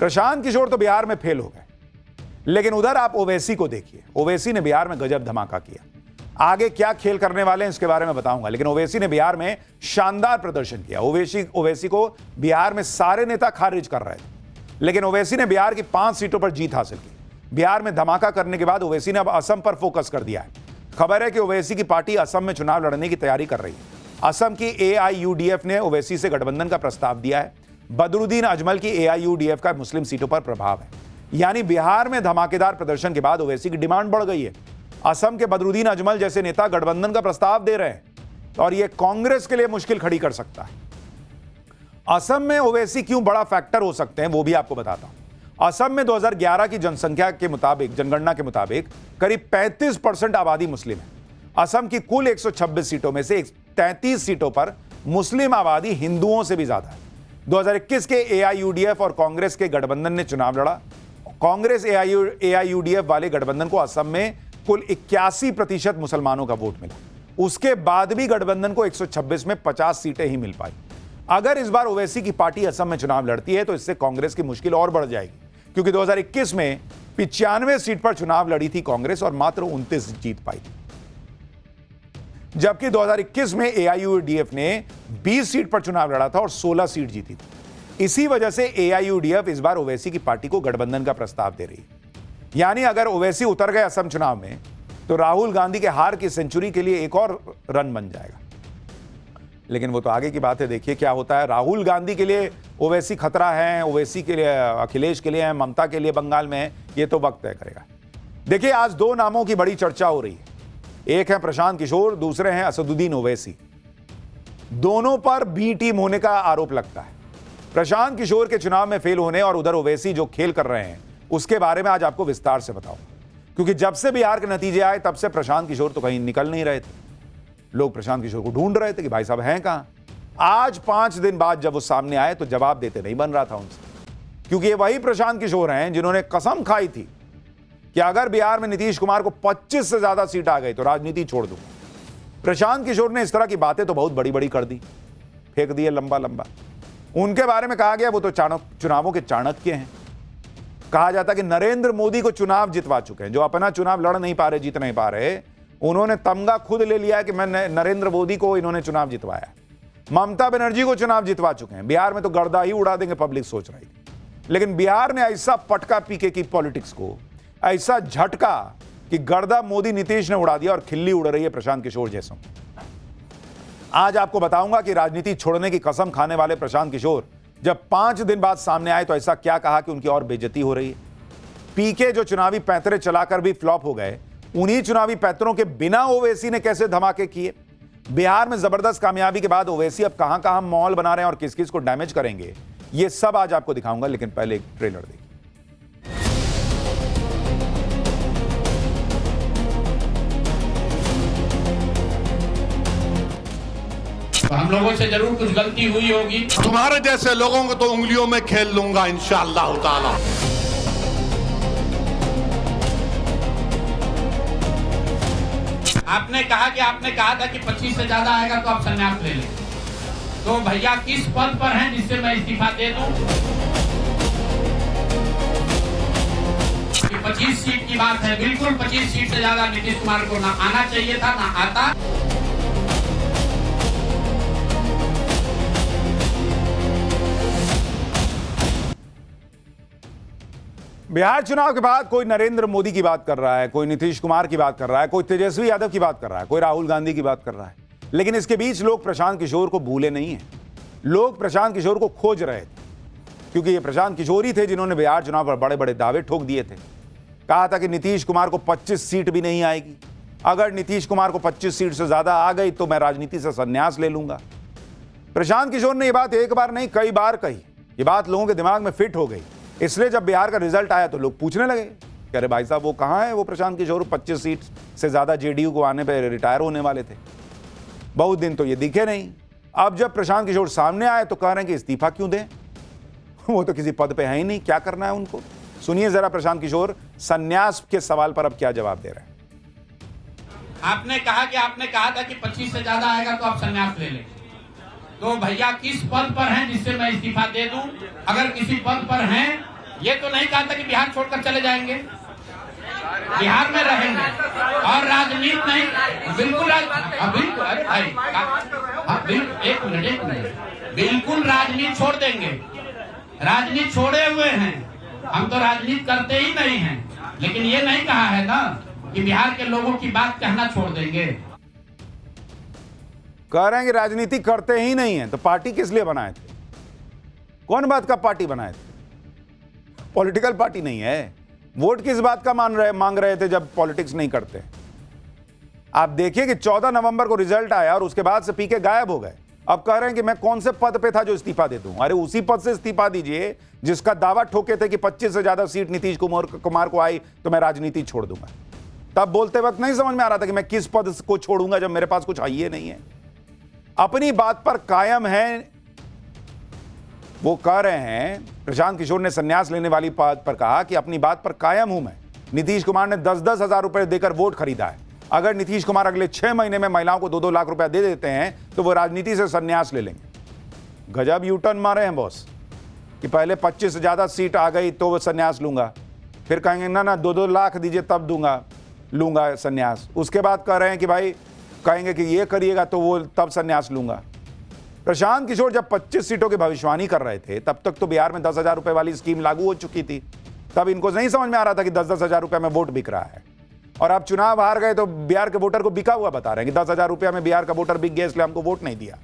प्रशांत किशोर तो बिहार में फेल हो गए, लेकिन उधर आप ओवैसी को देखिए। ओवैसी ने बिहार में गजब धमाका किया। आगे क्या खेल करने वाले हैं इसके बारे में बताऊंगा, लेकिन ओवैसी ने बिहार में शानदार प्रदर्शन किया। ओवैसी को बिहार में सारे नेता खारिज कर रहे थे, लेकिन ओवैसी ने बिहार की 5 सीटों पर जीत हासिल की। बिहार में धमाका करने के बाद ओवैसी ने अब असम पर फोकस कर दिया है। खबर है कि ओवैसी की पार्टी असम में चुनाव लड़ने की तैयारी कर रही है। असम की AIUDF ने ओवैसी से गठबंधन का प्रस्ताव दिया है। बदरुद्दीन अजमल की AIUDF का मुस्लिम सीटों पर प्रभाव है, यानी बिहार में धमाकेदार प्रदर्शन के बाद ओवैसी की डिमांड बढ़ गई है। असम के बदरुद्दीन अजमल जैसे नेता गठबंधन का प्रस्ताव दे रहे हैं और यह कांग्रेस के लिए मुश्किल खड़ी कर सकता है। असम में ओवैसी क्यों बड़ा फैक्टर हो सकते हैं वो भी आपको बताता हूं। असम में 2011 की जनसंख्या के मुताबिक, जनगणना के मुताबिक करीब 35% आबादी मुस्लिम है। असम की कुल 126 सीटों में से 33 सीटों पर मुस्लिम आबादी हिंदुओं से भी ज्यादा है। 2021 के AIUDF और कांग्रेस के गठबंधन ने चुनाव लड़ा। कांग्रेस AIUDF वाले गठबंधन को असम में कुल 81% मुसलमानों का वोट मिला। उसके बाद भी गठबंधन को 126 में 50 सीटें ही मिल पाई। अगर इस बार ओवैसी की पार्टी असम में चुनाव लड़ती है तो इससे कांग्रेस की मुश्किल और बढ़ जाएगी, क्योंकि 2021 में 95 सीट पर चुनाव लड़ी थी कांग्रेस और मात्र 29 जीत पाई थी, जबकि 2021 में AIUDF ने 20 सीट पर चुनाव लड़ा था और 16 सीट जीती थी। इसी वजह से AIUDF इस बार ओवैसी की पार्टी को गठबंधन का प्रस्ताव दे रही है। यानी अगर ओवैसी उतर गए असम चुनाव में तो राहुल गांधी के हार की सेंचुरी के लिए एक और रन बन जाएगा, लेकिन वो तो आगे की बात है। देखिए क्या होता है। राहुल गांधी के लिए ओवैसी खतरा है, ओवैसी के लिए अखिलेश के लिए है, ममता के लिए बंगाल में है, ये तो वक्त तय करेगा। देखिए आज 2 नामों की बड़ी चर्चा हो रही है। एक है प्रशांत किशोर, दूसरे हैं असदुद्दीन ओवैसी। दोनों पर बी टीम होने का आरोप लगता है। प्रशांत किशोर के चुनाव में फेल होने और उधर ओवैसी जो खेल कर रहे हैं उसके बारे में आज आपको विस्तार से बताऊं, क्योंकि जब से बिहार के नतीजे आए तब से प्रशांत किशोर तो कहीं निकल नहीं रहे थे। लोग प्रशांत किशोर को ढूंढ रहे थे कि भाई साहब हैं कहां। आज 5 दिन बाद जब वो सामने आए तो जवाब देते नहीं बन रहा था उनसे, क्योंकि ये वही प्रशांत किशोर हैं जिन्होंने कसम खाई थी कि अगर बिहार में नीतीश कुमार को 25 से ज्यादा सीट आ गई तो राजनीति छोड़ दूंगा। प्रशांत किशोर ने इस तरह की बातें तो बहुत बड़ी बड़ी कर दी, फेंक दिए लंबा लंबा। उनके बारे में कहा गया वो तो चुनावों के चाणक्य हैं। कहा जाता कि नरेंद्र मोदी को चुनाव जितवा चुके हैं। जो अपना चुनाव लड़ नहीं पा रहे, जीत नहीं पा रहे, उन्होंने तमगा खुद ले लिया है कि मैं नरेंद्र मोदी को इन्होंने चुनाव जितवाया। ममता बनर्जी को चुनाव जितवा चुके हैं। बिहार में तो गर्दा ही उड़ा देंगे पब्लिक सोच रही थी, लेकिन बिहार ने ऐसा पटका पीके की पॉलिटिक्स को, ऐसा झटका कि गर्दा मोदी नीतीश ने उड़ा दिया और खिल्ली उड़ रही है प्रशांत किशोर जैसों। आज आपको बताऊंगा कि राजनीति छोड़ने की कसम खाने वाले प्रशांत किशोर जब 5 दिन बाद सामने आए तो ऐसा क्या कहा कि उनकी और बेइज्जती हो रही है। पीके जो चुनावी पैंतरे चलाकर भी फ्लॉप हो गए, उन्हीं चुनावी पैंतरों के बिना ओवैसी ने कैसे धमाके किए। बिहार में जबरदस्त कामयाबी के बाद ओवैसी अब कहां कहां मॉल बना रहे हैं और किस किस को डैमेज करेंगे, ये सब आज आपको दिखाऊंगा। लेकिन पहले एक ट्रेलर देखिए। हम लोगों से जरूर कुछ गलती हुई होगी। तुम्हारे जैसे लोगों को तो उंगलियों में खेल लूंगा इंशाअल्लाह ताला। आपने कहा था कि 25 से ज्यादा आएगा तो आप संन्यास ले लें। तो भैया किस पद पर हैं जिससे मैं इस्तीफा दे दूं? 25 सीट की बात है, बिल्कुल 25 सीट से ज्यादा नीतीश कुमार को ना आना चाहिए था, ना आता। बिहार चुनाव के बाद कोई नरेंद्र मोदी की बात कर रहा है, कोई नीतीश कुमार की बात कर रहा है, कोई तेजस्वी यादव की बात कर रहा है, कोई राहुल गांधी की बात कर रहा है, लेकिन इसके बीच लोग प्रशांत किशोर को भूले नहीं हैं। लोग प्रशांत किशोर को खोज रहे थे, क्योंकि ये प्रशांत किशोर ही थे जिन्होंने बिहार चुनाव पर बड़े बड़े दावे ठोक दिए थे। कहा था कि नीतीश कुमार को 25 सीट भी नहीं आएगी, अगर नीतीश कुमार को 25 सीट से ज्यादा आ गई तो मैं राजनीति से संन्यास ले लूंगा। प्रशांत किशोर ने यह बात एक बार नहीं कई बार कही। ये बात लोगों के दिमाग में फिट हो गई, इसलिए जब बिहार का रिजल्ट आया तो लोग पूछने लगे कि अरे भाई साहब वो कहाँ है वो प्रशांत किशोर, 25 सीट से ज्यादा जेडीयू को आने पर रिटायर होने वाले थे, बहुत दिन तो ये दिखे नहीं। अब जब प्रशांत किशोर सामने आए तो कह रहे हैं कि इस्तीफा क्यों दें, वो तो किसी पद पे है ही नहीं, क्या करना है उनको। सुनिए जरा प्रशांत किशोर संन्यास के सवाल पर अब क्या जवाब दे रहे हैं। आपने कहा था कि 25 से ज्यादा आएगा तो आप संन्यास ले लें। तो भैया किस पद पर हैं जिससे मैं इस्तीफा दे दूं? अगर किसी पद पर हैं ये तो नहीं कहा था कि बिहार छोड़कर चले जाएंगे, बिहार में रहेंगे और राजनीति नहीं, बिल्कुल बिल्कुल, अरे भाई एक मिनट, बिल्कुल राजनीति छोड़ देंगे, राजनीति छोड़े हुए हैं, हम तो राजनीति करते ही नहीं हैं, लेकिन ये नहीं कहा है ना कि बिहार के लोगों की बात कहना छोड़ देंगे। कह रहे हैं कि राजनीति करते ही नहीं है, तो पार्टी किस लिए बनाए थे? कौन बात का पार्टी बनाए थे? पॉलिटिकल पार्टी नहीं है। वोट किस बात का मांग रहे थे जब पॉलिटिक्स नहीं करते? आप देखिए कि 14 नवंबर को रिजल्ट आया और उसके बाद से पीके गायब हो गए। अब कह रहे हैं कि मैं कौन से पद पे था जो इस्तीफा दे दूं। अरे उसी पद से इस्तीफा दीजिए जिसका दावा ठोके थे कि 25 से ज्यादा सीट नीतीश कुमार को आई तो मैं राजनीति छोड़ दूंगा। तब बोलते वक्त नहीं समझ में आ रहा था कि मैं किस पद को छोड़ूंगा जब मेरे पास कुछ आइए नहीं है। अपनी बात पर कायम है। वो कह रहे हैं, प्रशांत किशोर ने संन्यास लेने वाली बात पर कहा कि अपनी बात पर कायम हूं मैं। नीतीश कुमार ने 10-10 हजार रुपए देकर वोट खरीदा है। अगर नीतीश कुमार अगले 6 महीने में महिलाओं को 2-2 लाख रुपया दे देते हैं तो वो राजनीति से संन्यास ले लेंगे। गजब यूटर्न मारे हैं बॉस कि पहले 25 से ज्यादा सीट आ गई तो वो संन्यास लूंगा, फिर कहेंगे ना 2-2 लाख दीजिए तब लूंगा संन्यास। उसके बाद कह रहे हैं कि भाई कहेंगे कि ये करिएगा तो वो तब संन्यास लूंगा। प्रशांत किशोर जब 25 सीटों की भविष्यवाणी कर रहे थे तब तक तो बिहार में 10,000 रुपए वाली स्कीम लागू हो चुकी थी। तब इनको नहीं समझ में आ रहा था कि 10-10 हजार रुपए में वोट बिक रहा है। और अब चुनाव हार गए तो बिहार के वोटर को बिका हुआ बता रहे हैं कि 10,000 रुपया में बिहार का वोटर बिक गया इसलिए हमको वोट नहीं दिया।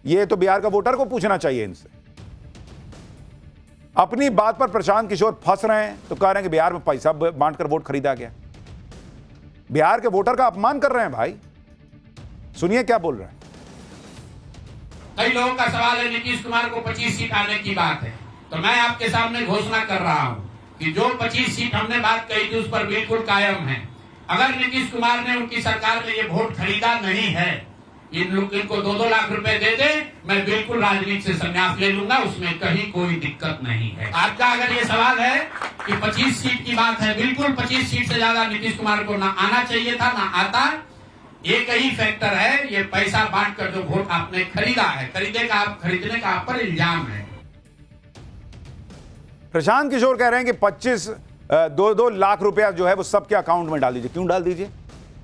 ये तो बिहार का वोटर को पूछना चाहिए इनसे। अपनी बात पर प्रशांत किशोर फंस रहे हैं तो कह रहे हैं कि बिहार में पैसा बांटकर वोट खरीदा गया। बिहार के वोटर का अपमान कर रहे हैं भाई। सुनिए क्या बोल रहे हैं। कई लोगों का सवाल है नीतीश कुमार को 25 सीट आने की बात है, तो मैं आपके सामने घोषणा कर रहा हूं कि जो 25 सीट हमने बात कही थी उस पर बिल्कुल कायम है। अगर नीतीश कुमार ने उनकी सरकार में ये वोट खरीदा नहीं है, इनको 2-2 लाख रुपए दे दे, मैं बिल्कुल राजनीति से संन्यास ले लूंगा, उसमें कहीं कोई दिक्कत नहीं है। आपका अगर ये सवाल है कि 25 सीट की बात है, बिल्कुल 25 सीट से ज्यादा नीतीश कुमार को ना आना चाहिए था, ना आता। एक ही फैक्टर है, ये पैसा बांटकर जो वोट आपने खरीदा है, खरीदने का आप पर इल्जाम है। प्रशांत किशोर कह रहे हैं कि 2-2 लाख रुपया जो है वो सबके अकाउंट में डाल दीजिए। क्यों डाल दीजिए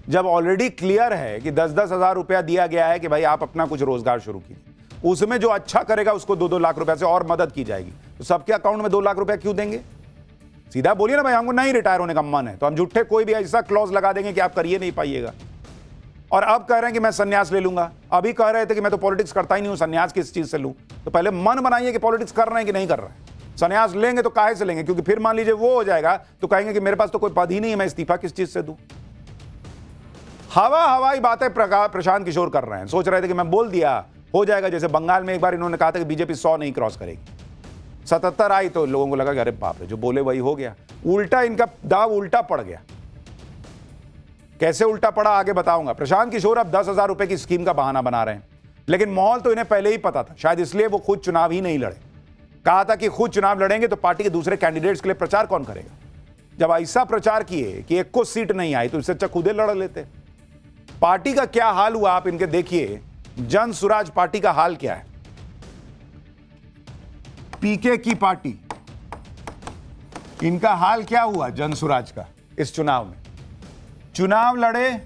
जब ऑलरेडी क्लियर है कि 10-10 हजार रुपया दिया गया है कि भाई आप अपना कुछ रोजगार शुरू कीजिए, उसमें जो अच्छा करेगा उसको 2-2 लाख रुपया से और मदद की जाएगी। तो सबके अकाउंट में 2 लाख रुपया क्यों देंगे? सीधा बोलिए ना भाई हमको नहीं रिटायर होने का मन है, तो हम झूठे कोई भी ऐसा क्लॉज लगा देंगे कि आप करिए नहीं पाइएगा। और अब कह रहे हैं कि मैं संन्यास ले लूंगा। अभी कह रहे थे कि मैं तो पॉलिटिक्स करता ही नहीं हूं, संन्यास किस चीज से लूं? तो पहले मन बनाइए कि पॉलिटिक्स कर रहे हैं कि नहीं कर रहे हैं। संन्यास लेंगे तो काहे से लेंगे? क्योंकि फिर मान लीजिए वो हो जाएगा तो कहेंगे कि मेरे पास तो कोई पद ही नहीं है, मैं इस्तीफा किस चीज से दूं? हवाई बातें प्रशांत किशोर कर रहे हैं। सोच रहे थे कि मैं बोल दिया हो जाएगा, जैसे बंगाल में एक बार इन्होंने कहा था कि बीजेपी 100 नहीं क्रॉस करेगी, 77 आई तो लोगों को लगा कि अरे बाप रे, जो बोले वही हो गया। उल्टा इनका दाव उल्टा पड़ गया। कैसे उल्टा पड़ा आगे बताऊंगा। प्रशांत किशोर अब 10,000 रुपए की स्कीम का बहाना बना रहे हैं, लेकिन माहौल तो इन्हें पहले ही पता था, शायद इसलिए वो खुद चुनाव ही नहीं लड़े। कहा था कि खुद चुनाव लड़ेंगे तो पार्टी के दूसरे कैंडिडेट्स के लिए प्रचार कौन करेगा। जब ऐसा प्रचार किए कि एक को सीट नहीं आई तो इससे अच्छा खुदे लड़ लेते। पार्टी का क्या हाल हुआ आप इनके देखिए। जन सुराज पार्टी का हाल क्या है। पीके की पार्टी, इनका हाल क्या हुआ जन सुराज का इस चुनाव में। चुनाव लड़े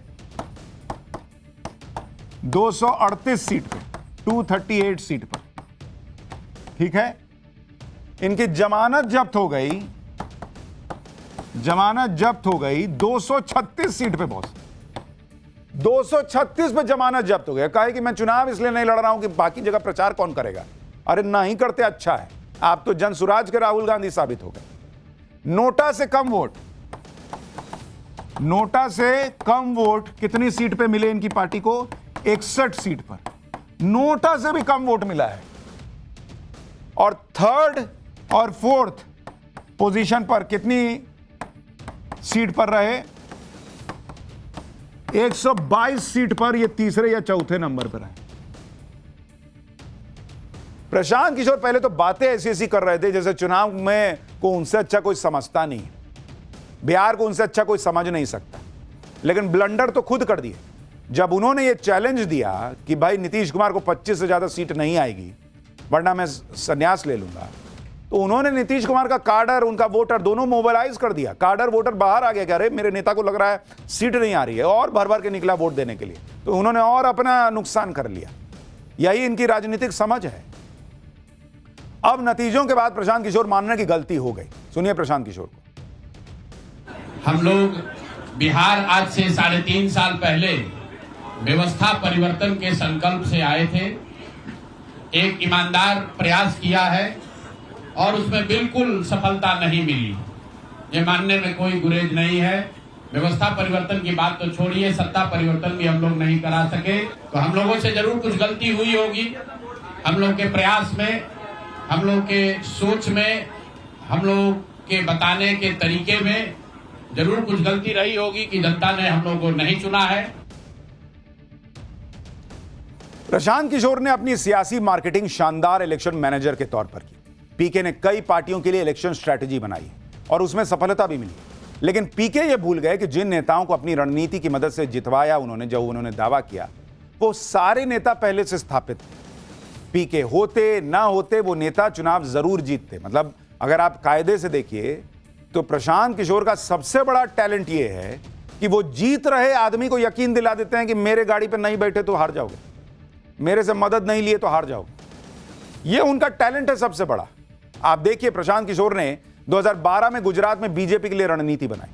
238 सीट पे, 238 सीट पर, ठीक है। इनकी जमानत जब्त हो गई, 236 सीट पे बॉस, 236 पे जमानत जब्त हो गया। कहे कि मैं चुनाव इसलिए नहीं लड़ रहा हूं कि बाकी जगह प्रचार कौन करेगा। अरे नहीं करते अच्छा है, आप तो जन सुराज के राहुल गांधी साबित हो गए। नोटा से कम वोट कितनी सीट पे मिले इनकी पार्टी को? 61 सीट पर। नोटा से भी कम वोट मिला है। और थर्ड और फोर्थ पोजीशन पर कितनी सीट पर रहे? 122 सीट पर ये तीसरे या चौथे नंबर पर है। प्रशांत किशोर पहले तो बातें ऐसी कर रहे थे जैसे चुनाव में को उनसे अच्छा कोई समझता नहीं, बिहार को उनसे अच्छा कोई समझ नहीं सकता। लेकिन ब्लंडर तो खुद कर दिए जब उन्होंने ये चैलेंज दिया कि भाई नीतीश कुमार को 25 से ज्यादा सीट नहीं आएगी वरना मैं संन्यास ले लूंगा। तो उन्होंने नीतीश कुमार का कार्डर, उनका वोटर दोनों मोबिलाइज कर दिया। कार्डर वोटर बाहर आ गया कि अरे मेरे नेता को लग रहा है सीट नहीं आ रही है, और भर भर के निकला वोट देने के लिए, तो उन्होंने और अपना नुकसान कर लिया। यही इनकी राजनीतिक समझ है। अब नतीजों के बाद प्रशांत किशोर मानने की गलती हो गई। सुनिए प्रशांत किशोर को। हम लोग बिहार आज से 3.5 साल पहले व्यवस्था परिवर्तन के संकल्प से आए थे। एक ईमानदार प्रयास किया है और उसमें बिल्कुल सफलता नहीं मिली। ये मानने में कोई गुरेज नहीं है। व्यवस्था परिवर्तन की बात तो छोड़िए, सत्ता परिवर्तन भी हम लोग नहीं करा सके। तो हम लोगों से जरूर कुछ गलती हुई होगी। हम लोग के प्रयास में, हम लोग के सोच में, हम लोग के बताने के तरीके में जरूर कुछ गलती रही होगी कि जनता ने हम लोग को नहीं चुना है। प्रशांत किशोर ने अपनी सियासी मार्केटिंग शानदार इलेक्शन मैनेजर के तौर पर की। पीके ने कई पार्टियों के लिए इलेक्शन स्ट्रैटेजी बनाई और उसमें सफलता भी मिली। लेकिन पीके ये भूल गए कि जिन नेताओं को अपनी रणनीति की मदद से जितवाया उन्होंने दावा किया, वो सारे नेता पहले से स्थापित थे। पीके होते ना होते वो नेता चुनाव जरूर जीतते। मतलब अगर आप कायदे से देखिए तो प्रशांत किशोर का सबसे बड़ा टैलेंट ये है कि वो जीत रहे आदमी को यकीन दिला देते हैं कि मेरे गाड़ी पर नहीं बैठे तो हार जाओगे, मेरे से मदद नहीं लिए तो हार जाओगे। ये उनका टैलेंट है सबसे बड़ा। आप देखिए प्रशांत किशोर ने 2012 में गुजरात में बीजेपी के लिए रणनीति बनाई।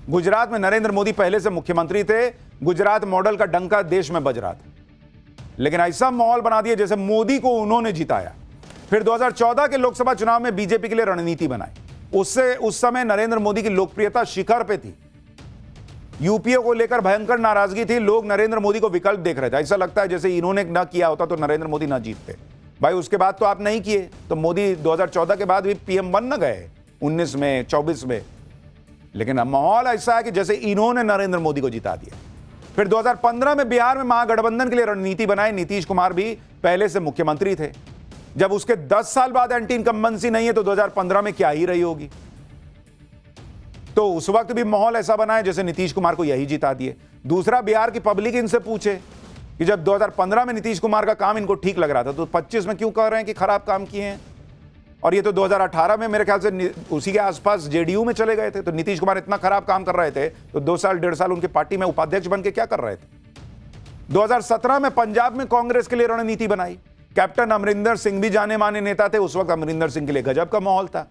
गुजरात में नरेंद्र मोदी पहले से मुख्यमंत्री थे, गुजरात मॉडल का डंका देश में बज रहा था, लेकिन ऐसा माहौल बना दिया जैसे मोदी को उन्होंने जिताया। फिर 2014 के लोकसभा चुनाव में बीजेपी के लिए रणनीति बनाई। उससे उस समय नरेंद्र मोदी की लोकप्रियता शिखर पे थी। यूपीए को लेकर भयंकर नाराजगी थी। लोग नरेंद्र मोदी को विकल्प देख रहे थे। ऐसा लगता है जैसे इन्होंने न किया होता तो नरेंद्र मोदी न जीतते। भाई उसके बाद तो आप नहीं किए, तो मोदी 2014 के बाद भी पीएम बन न गए 19 में 24 में। लेकिन अब माहौल ऐसा है कि जैसे इन्होंने नरेंद्र मोदी को जिता दिया। फिर 2015 में बिहार में महागठबंधन के लिए रणनीति बनाई। नीतीश कुमार भी पहले से मुख्यमंत्री थे। जब उसके 10 साल बाद एंटी इनकम्बेंसी नहीं है तो 2015 में क्या ही रही होगी। तो उस वक्त भी माहौल ऐसा बना है जैसे नीतीश कुमार को यही जिता दिए। दूसरा, बिहार की पब्लिक इनसे पूछे कि जब 2015 में नीतीश कुमार का काम इनको ठीक लग रहा था तो 25 में क्यों कह रहे हैं कि खराब काम किए हैं। और ये तो 2018 में मेरे ख्याल से उसी के आसपास जेडीयू में चले गए थे। तो नीतीश कुमार इतना खराब काम कर रहे थे तो 2 साल 1.5 साल उनकी पार्टी में उपाध्यक्ष बन के क्या कर रहे थे। 2017 में पंजाब में कांग्रेस के लिए रणनीति बनाई। कैप्टन अमरिंदर सिंह भी जाने माने नेता थे। उस वक्त अमरिंदर सिंह के लिए गजब का माहौल था।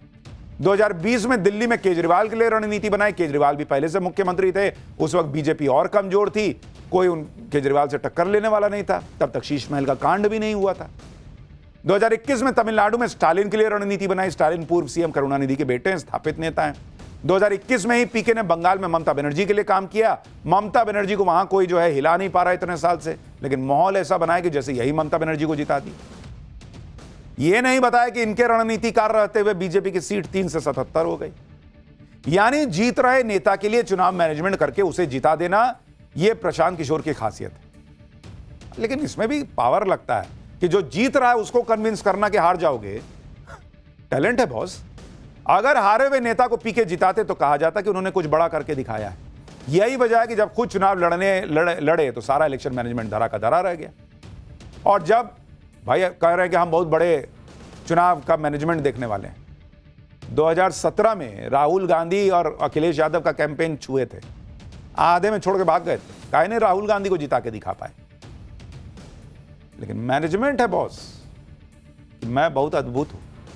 2020 में दिल्ली में केजरीवाल के लिए रणनीति बनाई। केजरीवाल भी पहले से मुख्यमंत्री थे। उस वक्त बीजेपी और कमजोर थी, कोई केजरीवाल से टक्कर लेने वाला नहीं था। तब तक शीश महल का कांड भी नहीं हुआ था। 2021 में तमिलनाडु में स्टालिन के लिए रणनीति बनाई। स्टालिन पूर्व सीएम करुणानिधि के बेटे हैं, स्थापित नेता हैं। 2021 में ही पीके ने बंगाल में ममता बनर्जी के लिए काम किया। ममता बनर्जी को वहां कोई जो है हिला नहीं पा रहा इतने साल से, लेकिन माहौल ऐसा बनाया कि जैसे यही ममता बनर्जी को जिता दी। ये नहीं बताया कि इनके रणनीतिकार रहते हुए बीजेपी की सीट 3 से 77 हो गई। यानी जीत रहे नेता के लिए चुनाव मैनेजमेंट करके उसे जिता देना, यह प्रशांत किशोर की खासियत है। लेकिन इसमें भी पावर लगता है कि जो जीत रहा है उसको कन्विंस करना कि हार जाओगे। टैलेंट है बॉस। अगर हारे हुए नेता को पीके जिताते तो कहा जाता कि उन्होंने कुछ बड़ा करके दिखाया है। यही वजह है कि जब खुद चुनाव लड़े तो सारा इलेक्शन मैनेजमेंट धरा का धरा रह गया। और जब भाई कह रहे हैं कि हम बहुत बड़े चुनाव का मैनेजमेंट देखने वाले हैं, 2017 में राहुल गांधी और अखिलेश यादव का कैंपेन छुए थे, आधे में छोड़ के भाग गए थे। काहे ने राहुल गांधी को जिता के दिखा पाए। लेकिन मैनेजमेंट है बॉस, मैं बहुत अद्भुत हूं।